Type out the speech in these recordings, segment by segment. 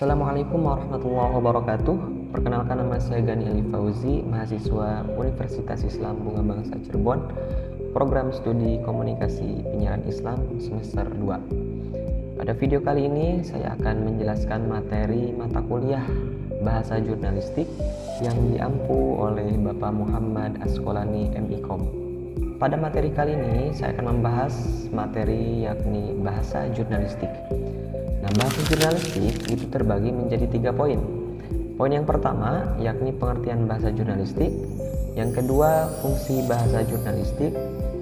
Assalamualaikum warahmatullahi wabarakatuh. Perkenalkan, nama saya Gani Ali Fauzi, mahasiswa Universitas Islam Bunga Bangsa Cirebon, program studi komunikasi penyiaran Islam semester 2. Pada video kali ini saya akan menjelaskan materi mata kuliah bahasa jurnalistik yang diampu oleh Bapak Muhammad Asqolani MIKOM. Pada materi kali ini saya akan membahas materi yakni bahasa jurnalistik. Nah, bahasa jurnalistik itu terbagi menjadi 3 poin. Poin yang pertama yakni pengertian bahasa jurnalistik, yang kedua fungsi bahasa jurnalistik,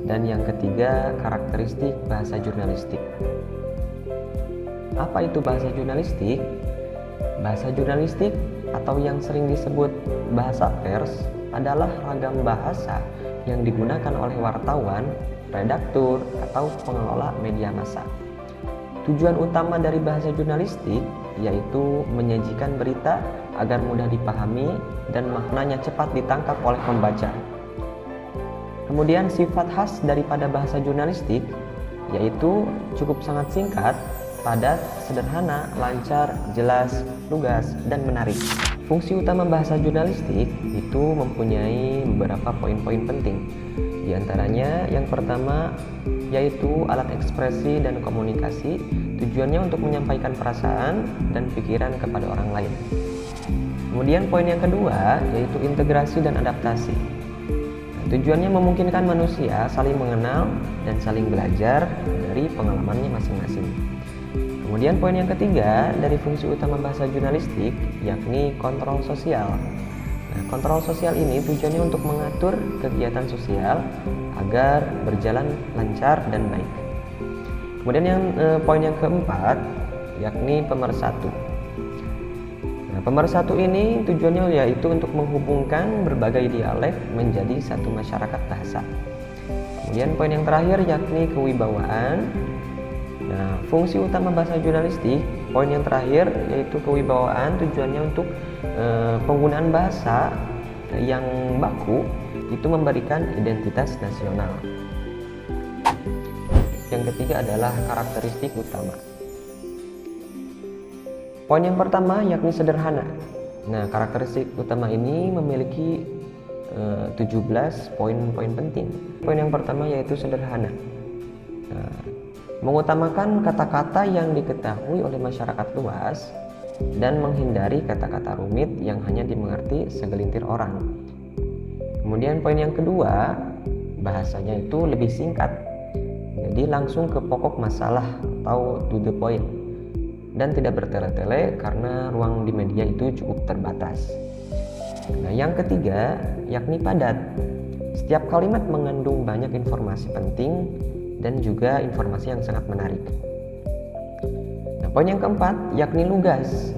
dan yang ketiga karakteristik bahasa jurnalistik. Apa itu bahasa jurnalistik? Bahasa jurnalistik atau yang sering disebut bahasa pers adalah ragam bahasa yang digunakan oleh wartawan, redaktur, atau pengelola media massa. Tujuan utama dari bahasa jurnalistik yaitu menyajikan berita agar mudah dipahami dan maknanya cepat ditangkap oleh pembaca. Kemudian sifat khas daripada bahasa jurnalistik yaitu cukup sangat singkat, padat, sederhana, lancar, jelas, lugas, dan menarik. Fungsi utama bahasa jurnalistik itu mempunyai beberapa poin-poin penting. Di antaranya yang pertama yaitu alat ekspresi dan komunikasi, tujuannya untuk menyampaikan perasaan dan pikiran kepada orang lain. Kemudian poin yang kedua yaitu integrasi dan adaptasi. Tujuannya memungkinkan manusia saling mengenal dan saling belajar dari pengalamannya masing-masing. Kemudian poin yang ketiga dari fungsi utama bahasa jurnalistik yakni kontrol sosial. Nah, kontrol sosial ini tujuannya untuk mengatur kegiatan sosial agar berjalan lancar dan baik. Kemudian poin yang keempat yakni pemersatu. Nah, pemersatu ini tujuannya yaitu untuk menghubungkan berbagai dialek menjadi satu masyarakat bahasa. Kemudian poin yang terakhir yakni kewibawaan. Nah, fungsi utama bahasa jurnalistik, poin yang terakhir yaitu kewibawaan, tujuannya untuk penggunaan bahasa yang baku itu memberikan identitas nasional. Yang ketiga adalah karakteristik utama. Poin yang pertama yakni sederhana. Nah, karakteristik utama ini memiliki 17 poin-poin penting. Poin yang pertama yaitu sederhana. Nah, mengutamakan kata-kata yang diketahui oleh masyarakat luas dan menghindari kata-kata rumit yang hanya dimengerti segelintir orang. Kemudian poin yang kedua, bahasanya itu lebih singkat, jadi langsung ke pokok masalah atau to the point, dan tidak bertele-tele karena ruang di media itu cukup terbatas. Nah, yang ketiga yakni padat. Setiap kalimat mengandung banyak informasi penting dan juga informasi yang sangat menarik. Nah, poin yang keempat yakni lugas.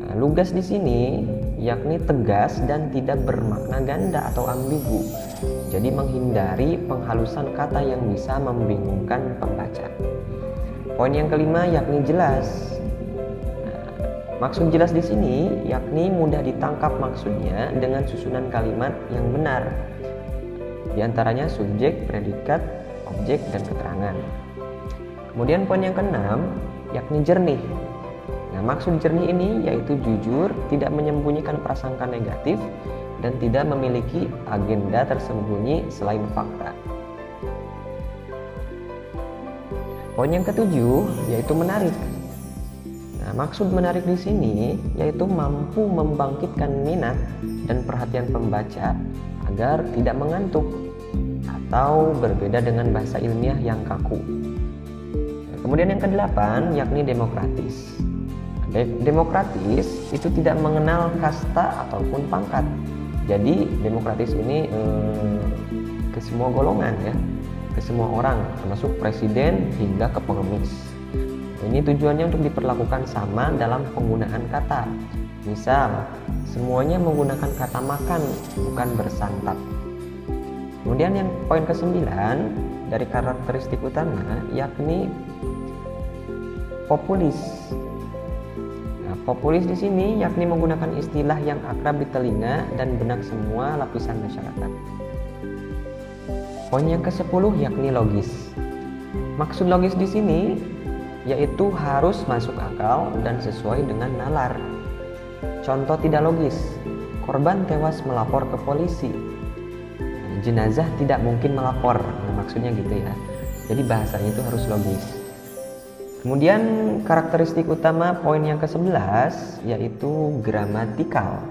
Nah, lugas di sini yakni tegas dan tidak bermakna ganda atau ambigu. Jadi menghindari penghalusan kata yang bisa membingungkan pembaca. Poin yang kelima yakni jelas. Nah, maksud jelas di sini yakni mudah ditangkap maksudnya dengan susunan kalimat yang benar. Di antaranya subjek, predikat, objek, dan keterangan. Kemudian poin yang keenam yakni jernih. Nah, maksud jernih ini yaitu jujur, tidak menyembunyikan prasangka negatif, dan tidak memiliki agenda tersembunyi selain fakta. Poin yang ketujuh yaitu menarik. Nah, maksud menarik di sini yaitu mampu membangkitkan minat dan perhatian pembaca agar tidak mengantuk atau berbeda dengan bahasa ilmiah yang kaku. Nah, kemudian yang kedelapan yakni demokratis. Demokratis itu tidak mengenal kasta ataupun pangkat. Jadi demokratis ini ke semua golongan ya, ke semua orang, termasuk presiden hingga ke pengemis. Ini tujuannya untuk diperlakukan sama dalam penggunaan kata. Misal, semuanya menggunakan kata makan, bukan bersantap. Kemudian yang poin ke-9 dari karakteristik utama yakni populis. Nah, populis di sini yakni menggunakan istilah yang akrab di telinga dan benak semua lapisan masyarakat. Poin yang ke-10 yakni logis. Maksud logis di sini yaitu harus masuk akal dan sesuai dengan nalar. Contoh tidak logis, korban tewas melapor ke polisi, jenazah tidak mungkin melapor. Maksudnya gitu ya. Jadi bahasanya itu harus logis. Kemudian karakteristik utama poin yang ke-11 yaitu gramatikal.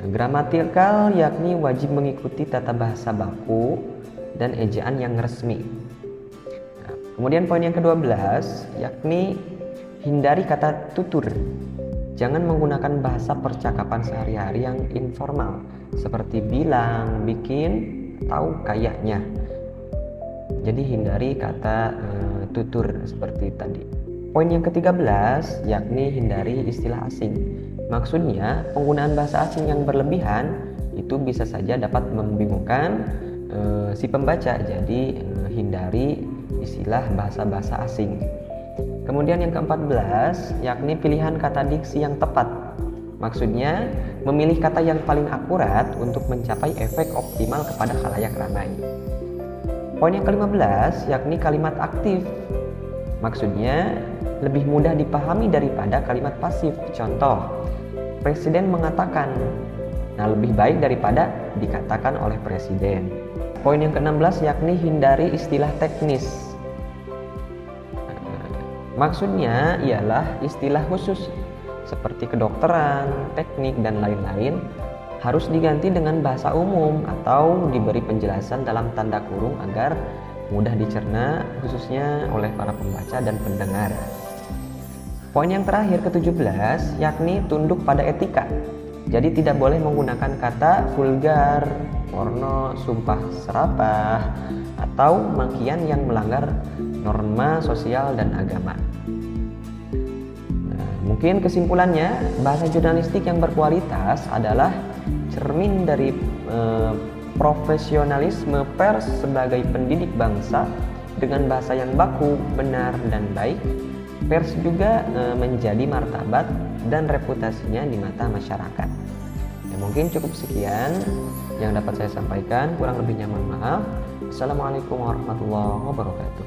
Gramatikal yakni wajib mengikuti tata bahasa baku dan ejaan yang resmi. Kemudian poin yang ke-12 yakni hindari kata tutur. Jangan menggunakan bahasa percakapan sehari-hari yang informal seperti bilang, bikin, atau kayaknya. Jadi hindari kata tutur seperti tadi. Poin yang ke-13 yakni hindari istilah asing. Maksudnya penggunaan bahasa asing yang berlebihan itu bisa saja dapat membingungkan si pembaca. Jadi hindari istilah bahasa-bahasa asing. Kemudian yang ke-14 yakni pilihan kata diksi yang tepat. Maksudnya memilih kata yang paling akurat untuk mencapai efek optimal kepada khalayak ramai. Poin yang ke-15 yakni kalimat aktif. Maksudnya lebih mudah dipahami daripada kalimat pasif. Contoh, Presiden mengatakan. Nah, lebih baik daripada dikatakan oleh Presiden. Poin yang ke-16 yakni hindari istilah teknis. Maksudnya ialah istilah khusus seperti kedokteran, teknik, dan lain-lain harus diganti dengan bahasa umum atau diberi penjelasan dalam tanda kurung agar mudah dicerna khususnya oleh para pembaca dan pendengar. Poin yang terakhir ke-17 yakni tunduk pada etika. Jadi tidak boleh menggunakan kata vulgar, porno, sumpah serapah, atau makian yang melanggar norma sosial dan agama. Nah, mungkin kesimpulannya, bahasa jurnalistik yang berkualitas adalah cermin dari profesionalisme pers sebagai pendidik bangsa. Dengan bahasa yang baku, benar, dan baik, pers juga menjadi martabat dan reputasinya di mata masyarakat. Ya, mungkin cukup sekian yang dapat saya sampaikan, kurang lebihnya mohon maaf. Assalamualaikum warahmatullahi wabarakatuh.